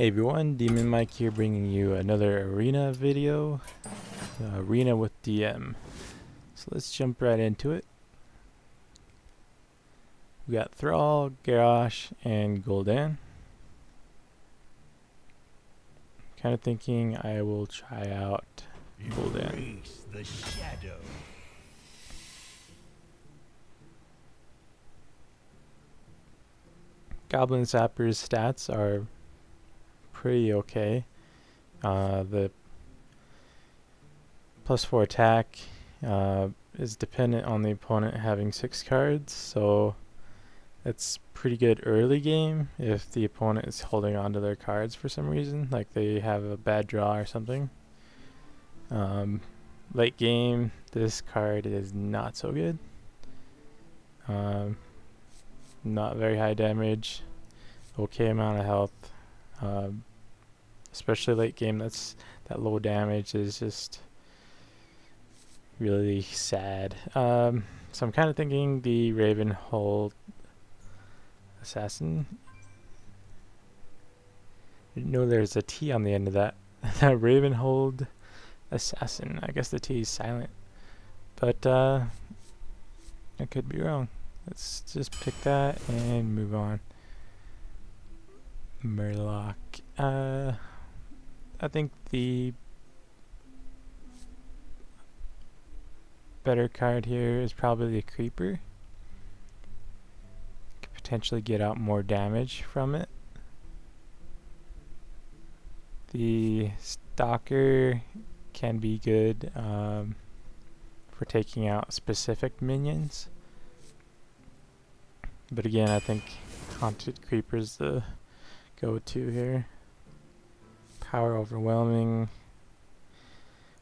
Hey everyone, Demon Mike here bringing you another arena video, arena with DM. So let's jump right into it. We got Thrall, Garrosh, and Gul'dan. Kind of thinking I will try out Gul'dan. The shadow. Goblin Zapper's stats are pretty okay. The +4 attack is dependent on the opponent having 6 cards, so it's pretty good early game if the opponent is holding on to their cards for some reason, like they have a bad draw or something. Late game, this card is not so good. Not very high damage, okay amount of health. Especially late game, that low damage is just really sad. So I'm kind of thinking the Ravenhold Assassin. I didn't know there's a T on the end of that. Ravenhold Assassin. I guess the T is silent, but I could be wrong. Let's just pick that and move on. Murloc. I think the better card here is probably the Creeper. Could potentially get out more damage from it. The Stalker can be good for taking out specific minions. But again, I think Haunted Creeper is the go-to here. Power overwhelming.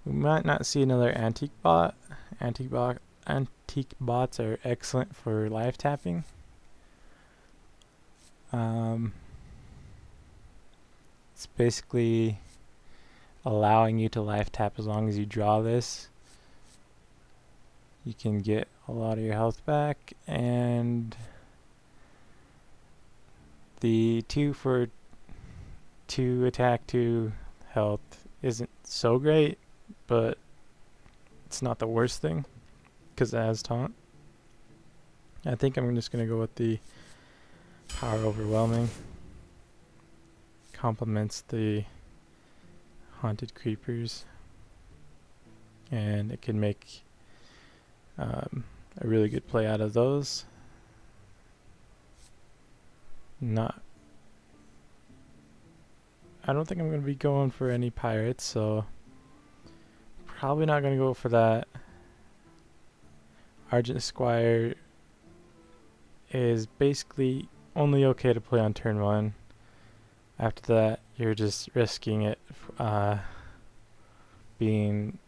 We might not see another antique bot. Antique bots are excellent for live tapping. It's basically allowing you to live tap as long as you draw this. You can get a lot of your health back, and the 2 for 2 attack, 2 health isn't so great, but it's not the worst thing because it has taunt. I think I'm just going to go with the power overwhelming. Complements the haunted creepers, and it can make a really good play out of those. I don't think I'm going to be going for any pirates, so probably not going to go for that. Argent Squire is basically only okay to play on turn 1. After that, you're just risking it being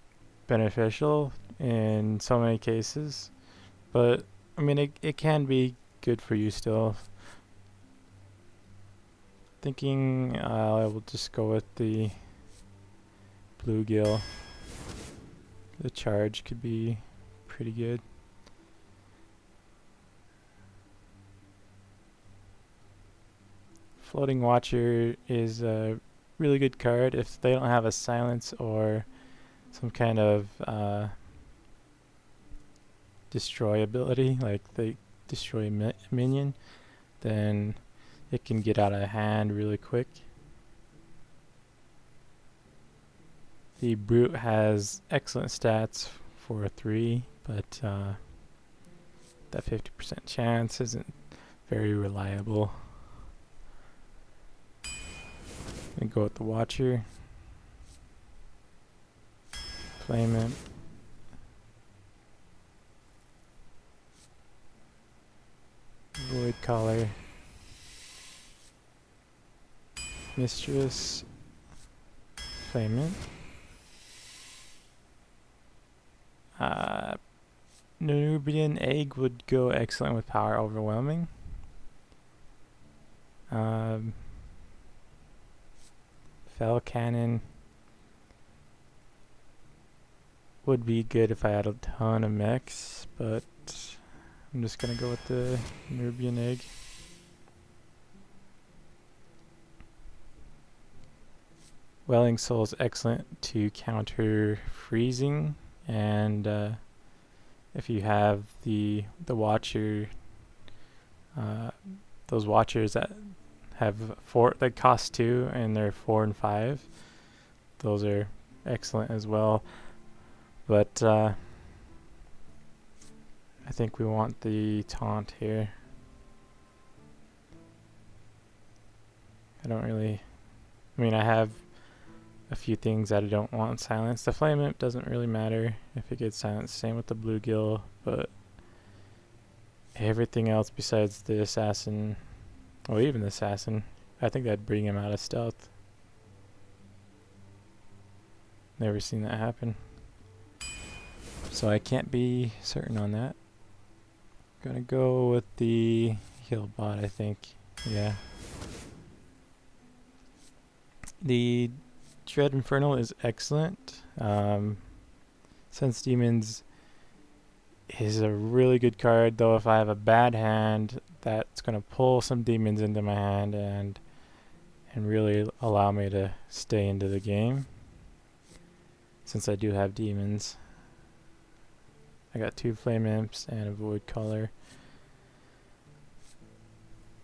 beneficial in so many cases. But, I mean, it can be good for you still. Thinking I will just go with the bluegill. The charge could be pretty good. Floating Watcher is a really good card if they don't have a silence or some kind of destroy ability, like they destroy minion, then it can get out of hand really quick. The Brute has excellent stats for a 3, but that 50% chance isn't very reliable. I'm gonna go with the Watcher. Flame it. Void Collar. Mistress. Flame it. Nubian Egg would go excellent with power overwhelming. Fell Cannon would be good if I had a ton of mechs, but I'm just gonna go with the Nubian Egg. Welling Soul is excellent to counter freezing, and if you have the Watcher, those Watchers that have that cost 2 and they're 4 and 5, those are excellent as well. But I think we want the taunt here. I mean, I have a few things that I don't want silenced. The Flame Imp doesn't really matter if it gets silenced. Same with the Bluegill, but everything else besides the Assassin, or even the Assassin, I think that'd bring him out of stealth. Never seen that happen. So I can't be certain on that. Gonna go with the heal bot, I think. Yeah. The Dread Infernal is excellent. Sense Demons is a really good card, though if I have a bad hand, that's going to pull some demons into my hand and really allow me to stay into the game, since I do have demons. I got 2 Flame Imps and a Void Color.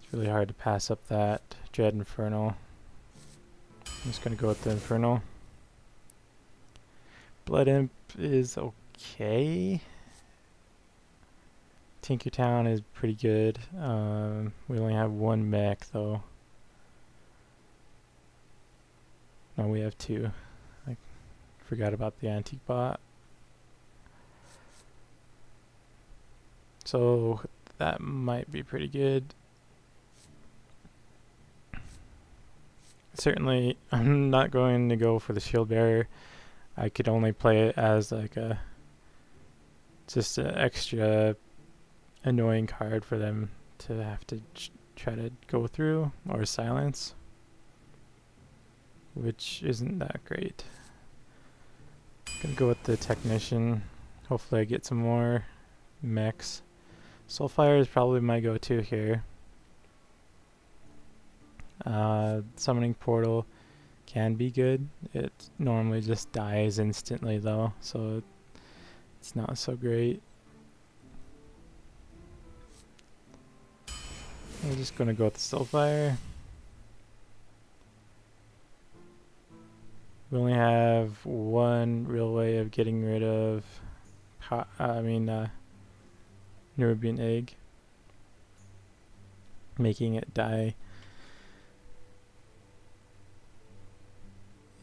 It's really hard to pass up that Dread Infernal. I'm just going to go with the Infernal. Blood Imp is okay. Tinkertown is pretty good. We only have 1 mech though. No, we have 2. I forgot about the Antique Bot. So that might be pretty good. Certainly, I'm not going to go for the Shield Bearer. I could only play it as like just an extra annoying card for them to have to try to go through or silence, which isn't that great. Gonna go with the Technician. Hopefully I get some more mechs. Soulfire is probably my go-to here. Summoning Portal can be good. It normally just dies instantly though, so it's not so great. I'm just gonna go with the Soulfire. We only have 1 real way of getting rid of Nerubian Egg, making it die.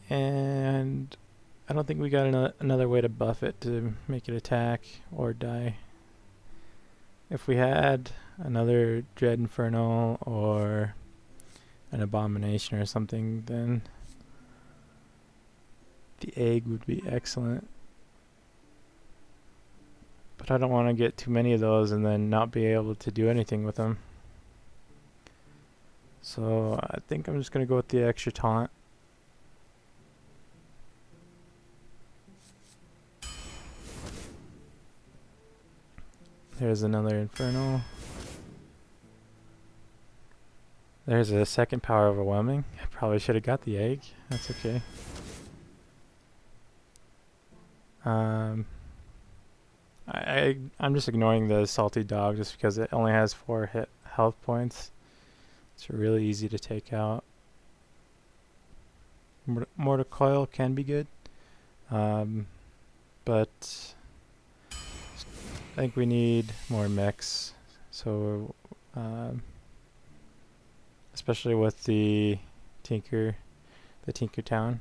And I don't think we got another way to buff it to make it attack or die. If we had another Dread Infernal or an Abomination or something, then the egg would be excellent. But I don't want to get too many of those and then not be able to do anything with them. So I think I'm just going to go with the extra taunt. There's another Infernal. There's a second Power Overwhelming. I probably should have got the egg. That's okay. I'm just ignoring the Salty Dog just because it only has 4 health points. It's really easy to take out. Mortal Coil can be good, but I think we need more mechs, so especially with the Tinkertown.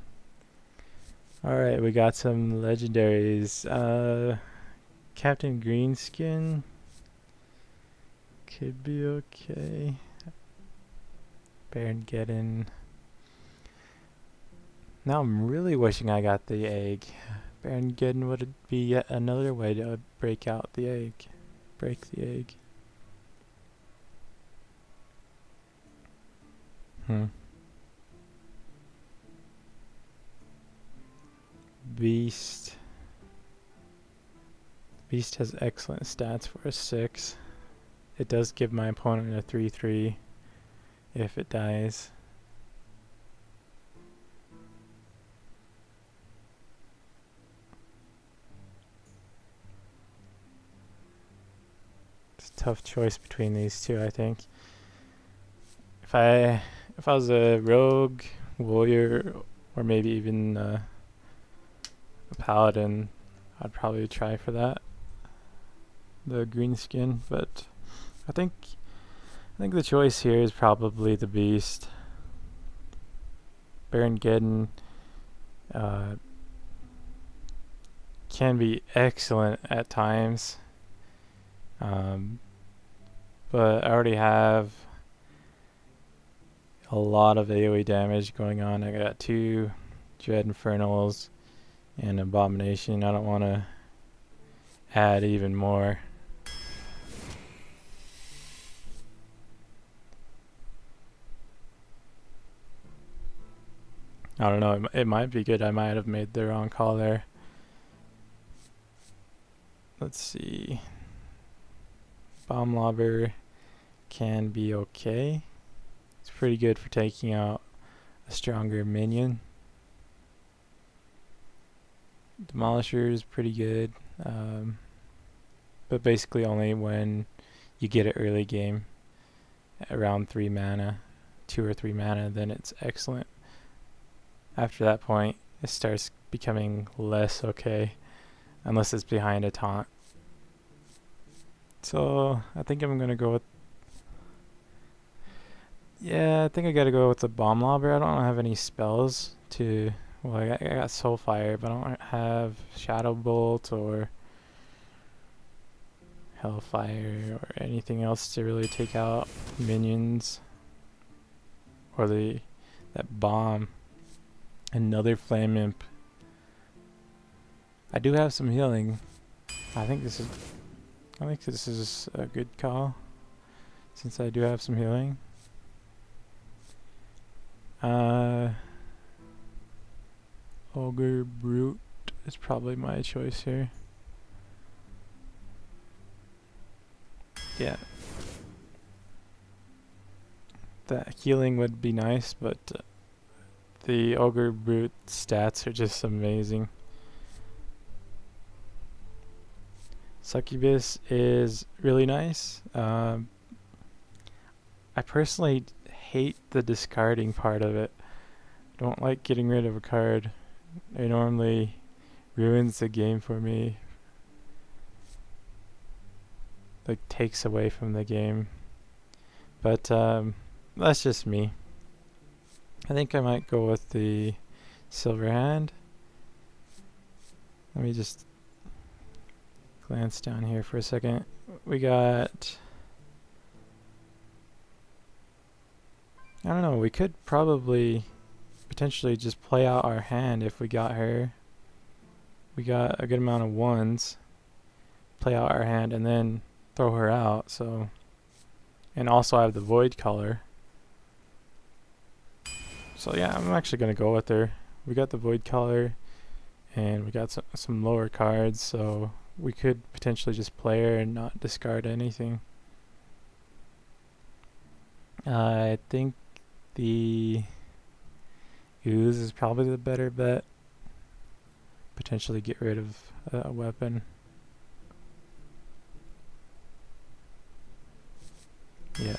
Alright, we got some legendaries. Captain Greenskin could be okay. Baron Geddon. Now I'm really wishing I got the egg. Baron Geddon would be yet another way to break out the egg. Break the egg. Beast. Beast has excellent stats for a 6. It does give my opponent a 3/3 if it dies. tough choice between these two, I think. If I was a rogue, warrior, or maybe even a paladin, I'd probably try for that, the green skin. But I think the choice here is probably the beast. Baron Geddon can be excellent at times, but I already have a lot of AoE damage going on. I got 2 Dread Infernals and Abomination. I don't want to add even more. I don't know, it might be good. I might have made the wrong call there. Let's see. Bomb Lobber can be okay. It's pretty good for taking out a stronger minion. Demolisher is pretty good, but basically only when you get it early game, around 3 mana, 2 or 3 mana, then it's excellent. After that point, it starts becoming less okay, unless it's behind a taunt. So I think I'm gonna go with, I think I gotta go with the Bomb Lobber. I don't have any spells to, well, I got Soulfire, but I don't have Shadow Bolt or Hellfire or anything else to really take out minions, or that bomb. Another Flame Imp. I do have some healing. I think this is a good call, since I do have some healing. Ogre Brute is probably my choice here. Yeah. That healing would be nice, but the Ogre Brute stats are just amazing. Succubus is really nice. I personally hate the discarding part of it. I don't like getting rid of a card. It normally ruins the game for me. Like, takes away from the game. But that's just me. I think I might go with the Silver Hand. Let me just glance down here for a second. We got, I don't know, we could probably potentially just play out our hand if we got her. We got a good amount of 1s. Play out our hand and then throw her out. So, and also I have the Void Color. So yeah, I'm actually gonna go with her. We got the Void Color, and we got some lower cards, so we could potentially just play her and not discard anything. I think the Ooze is probably the better bet. Potentially get rid of a weapon. Yeah.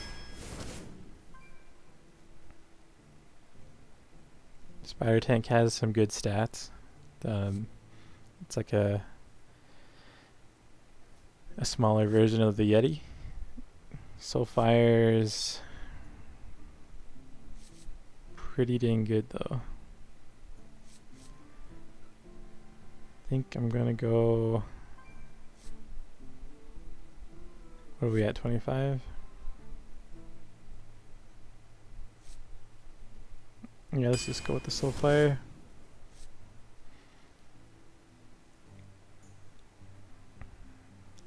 Spider Tank has some good stats. It's like a smaller version of the Yeti. Soulfire's pretty dang good though. I think I'm gonna go, what are we at, 25? Yeah, let's just go with the Soulfire.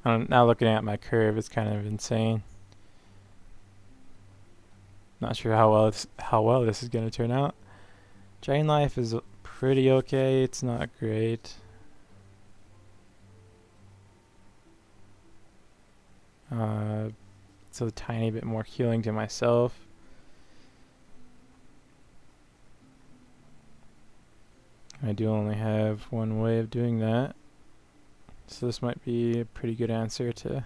Now looking at my curve, it's kind of insane. Not sure how well this is gonna turn out. Drain Life is pretty okay. It's not great. It's a tiny bit more healing to myself. I do only have one way of doing that, so this might be a pretty good answer to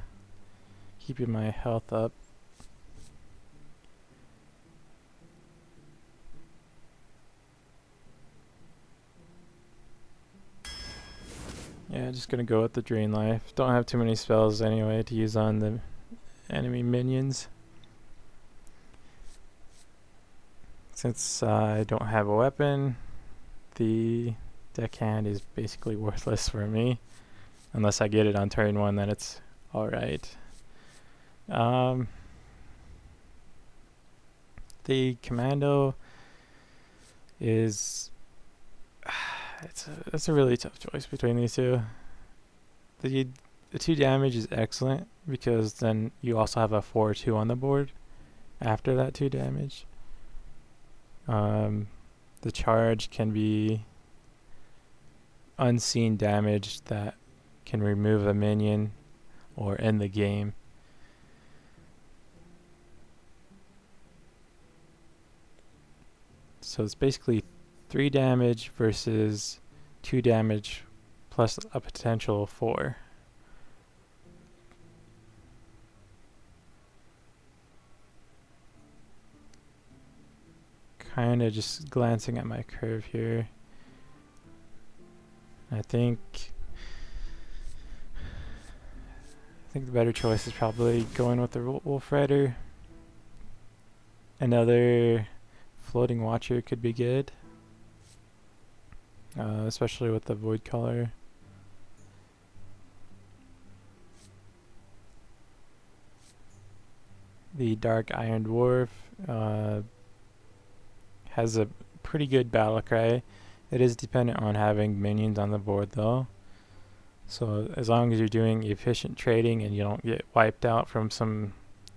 keeping my health up. Yeah, just gonna go with the Drain Life. Don't have too many spells anyway to use on the enemy minions. Since I don't have a weapon, the deckhand is basically worthless for me. Unless I get it on turn 1, then it's alright. The commando is... it's a really tough choice between these two. The 2 damage is excellent because then you also have a 4/2 on the board after that 2 damage. The charge can be unseen damage that can remove a minion or end the game. So it's basically 3 damage versus 2 damage plus a potential 4. Kinda just glancing at my curve here. I think the better choice is probably going with the Wolf Rider. Another Floating Watcher could be good, especially with the Void color. The Dark Iron Dwarf has a pretty good battle cry. It is dependent on having minions on the board though. So as long as you're doing efficient trading and you don't get wiped out from some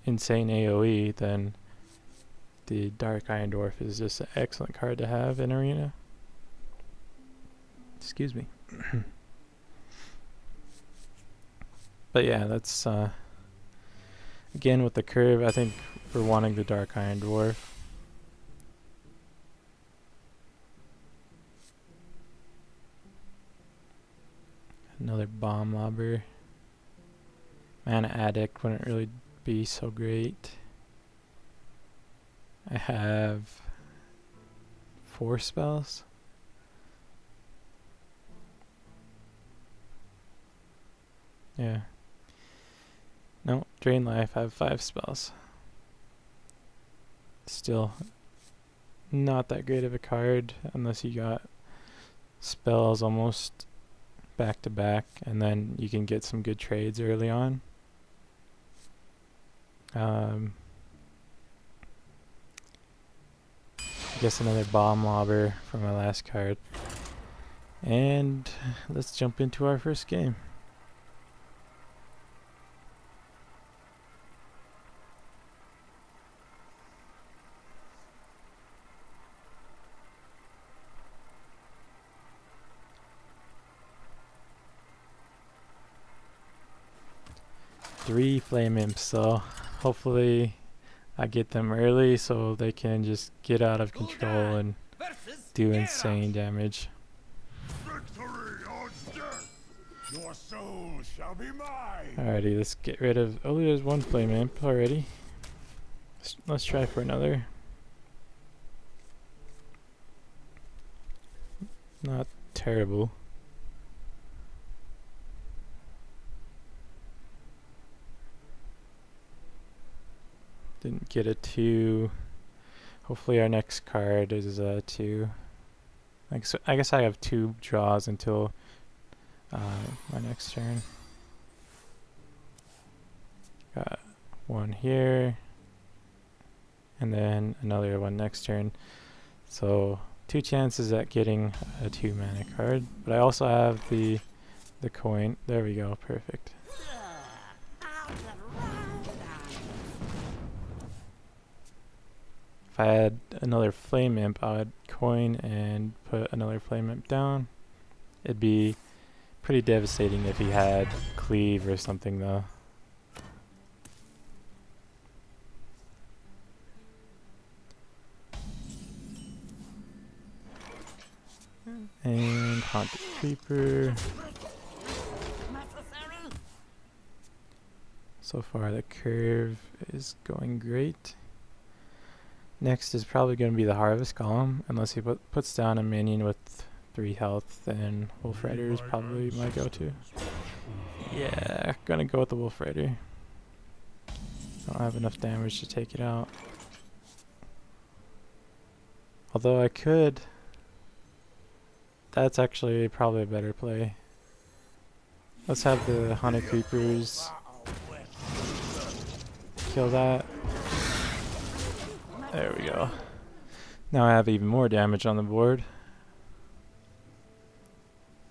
insane AoE, then the Dark Iron Dwarf is just an excellent card to have in Arena. Excuse me. But yeah, that's again with the curve, I think we're wanting the Dark Iron Dwarf. Another Bomb Lobber. Mana Addict wouldn't really be so great. I have 4 spells. Yeah. No, Drain Life, I have 5 spells. Still not that great of a card unless you got spells almost back to back, and then you can get some good trades early on. I guess another Bomb Lobber for my last card. And let's jump into our first game. Three Flame Imps, so hopefully I get them early so they can just get out of control and do insane damage. Your soul shall be mine. Alrighty, let's get rid of... oh, there's 1 Flame Imp already. Let's try for another. Not terrible. Didn't get a 2. Hopefully our next card is a 2. So I guess I have 2 draws until my next turn. Got 1 here, and then another 1 next turn. So 2 chances at getting a 2 mana card. But I also have the coin. There we go, perfect. If I had another Flame Imp, I would coin and put another Flame Imp down. It'd be pretty devastating if he had Cleave or something though. And Haunted Creeper. So far the curve is going great. Next is probably going to be the Harvest Golem, unless he puts down a minion with 3 health, then Wolf Rider is probably my go-to. Yeah, gonna go with the Wolf Rider. Don't have enough damage to take it out. Although I could... That's actually probably a better play. Let's have the Haunted Creepers kill that. There we go. Now I have even more damage on the board.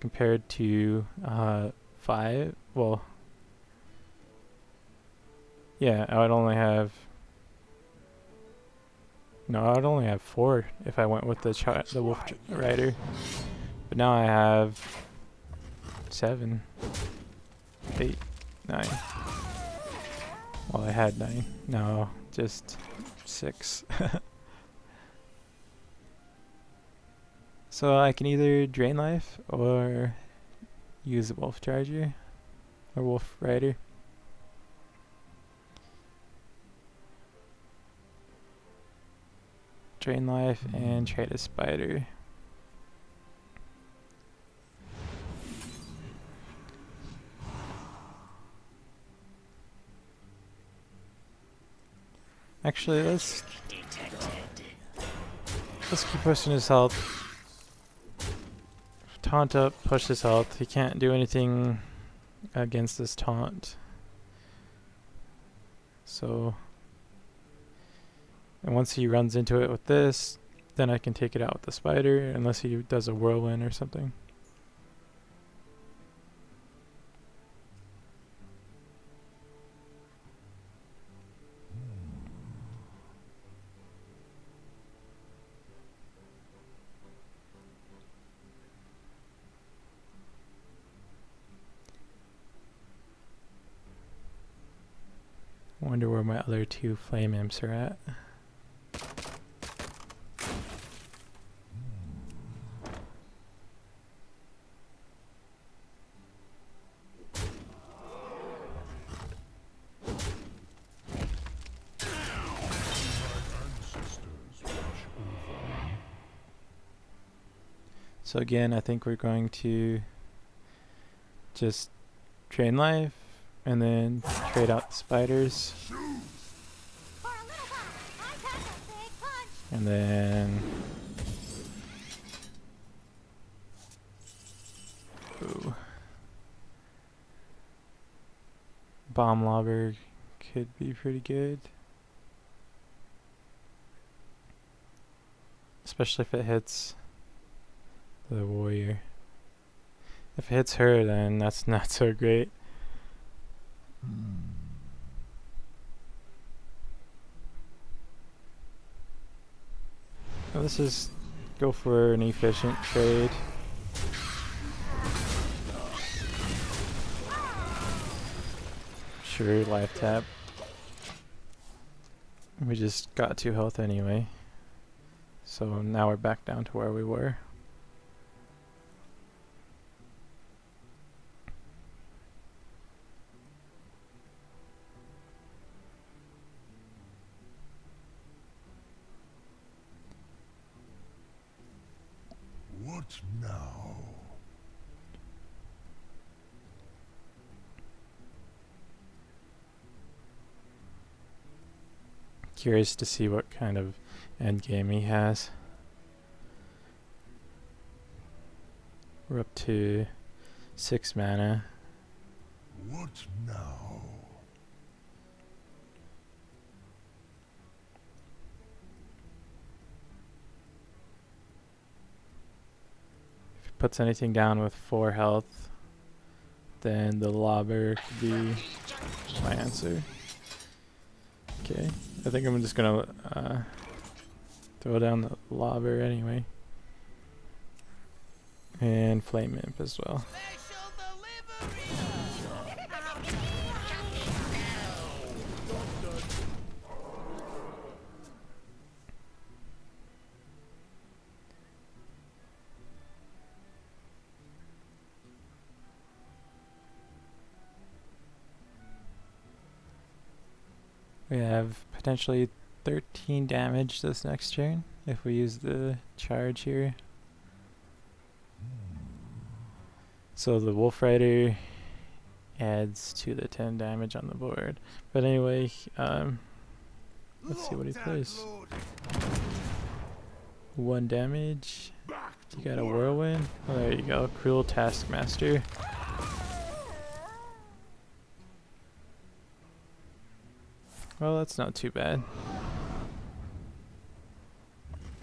Compared to 5. Well, yeah, I would only have... No, I would only have 4 if I went with the Wolf Rider. But now I have 7, 8, 9. Well, I had 9. No, just 6. So I can either drain life or use a Wolf Charger or Wolf Rider. Drain life and trade a spider. Actually, let's keep pushing his health. Taunt up, push his health. He can't do anything against this taunt. So, and once he runs into it with this, then I can take it out with the spider, unless he does a whirlwind or something. Wonder where my other 2 flame imps are at. So again, I think we're going to just drain life and then trade out the spiders. And then... Ooh. Bomb Lobber could be pretty good. Especially if it hits the warrior. If it hits her, then that's not so great. Well, let's just go for an efficient trade. Sure, life tap. We just got 2 health anyway. So now we're back down to where we were. What now? Curious to see what kind of end game he has. We're up to 6 mana. What now? If he puts anything down with 4 health, then the lobber could be my answer. Okay, I think I'm just gonna throw down the lobber anyway. And flame imp as well. have potentially 13 damage this next turn if we use the charge here. So the Wolf Rider adds to the 10 damage on the board. But anyway, let's see what he plays. 1 damage. You got a Whirlwind. Oh, there you go. Cruel Taskmaster. Well, that's not too bad.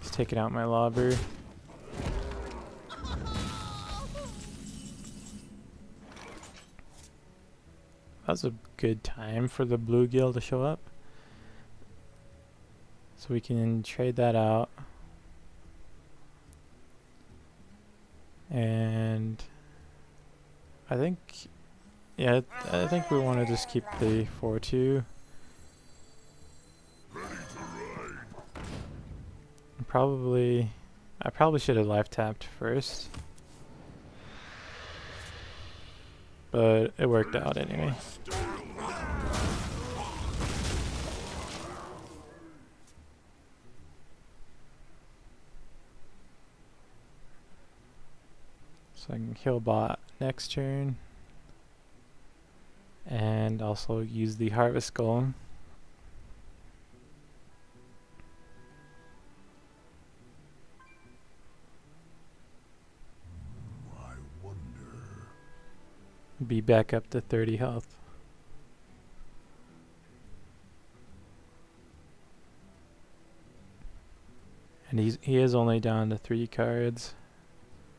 He's taking out my Lobber. That was a good time for the Bluegill to show up. So we can trade that out. And I think, yeah, I think we want to just keep the 4-2. I probably should have life tapped first, but it worked out anyway. So I can kill bot next turn, and also use the Harvest Golem. Be back up to 30 health. And he is only down to 3 cards.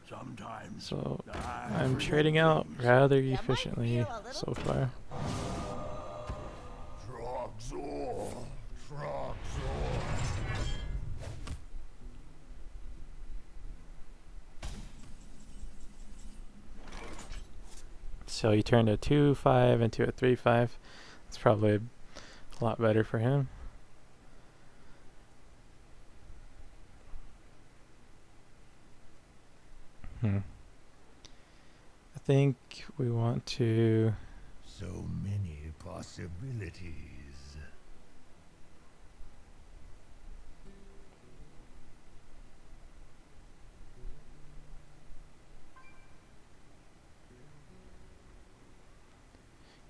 Sometimes So I'm trading out rather efficiently so far. Trogzor. So he turned a 2-5 into a 3-5. That's probably a lot better for him. I think we want to... So many possibilities.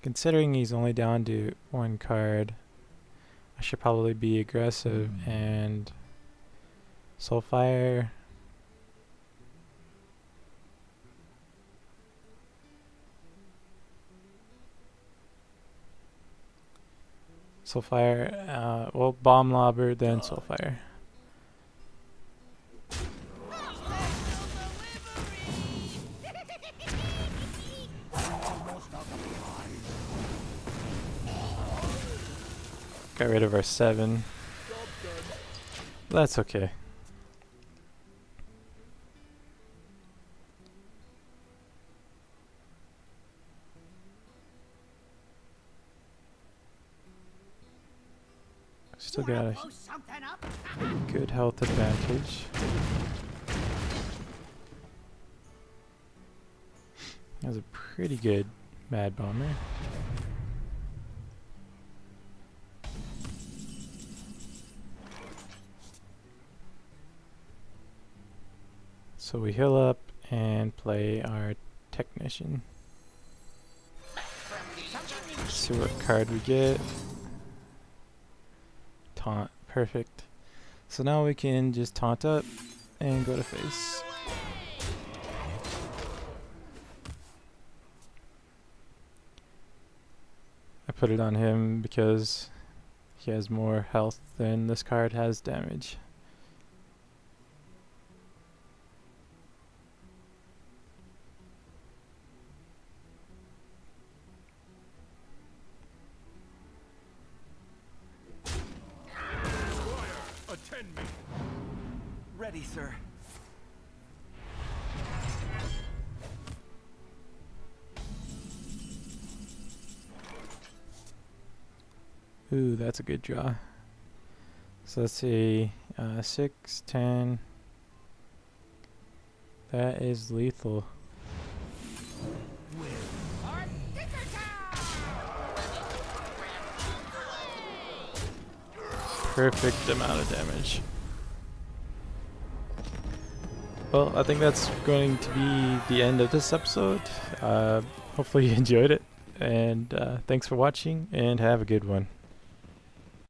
Considering he's only down to 1 card, I should probably be aggressive and Soulfire. Soulfire, well, Bomb Lobber, then Soulfire. Got rid of our 7. That's okay. Still got a good health advantage. That was a pretty good Mad Bomber. So we heal up and play our Technician. See what card we get. Taunt, perfect. So now we can just taunt up and go to face. I put it on him because he has more health than this card has damage. Attend me. Ready, sir. Ooh, that's a good draw. So let's see, 6, 10. That is lethal. perfect amount of damage. Well, I think that's going to be the end of this episode. Hopefully you enjoyed it, and thanks for watching, and have a good one.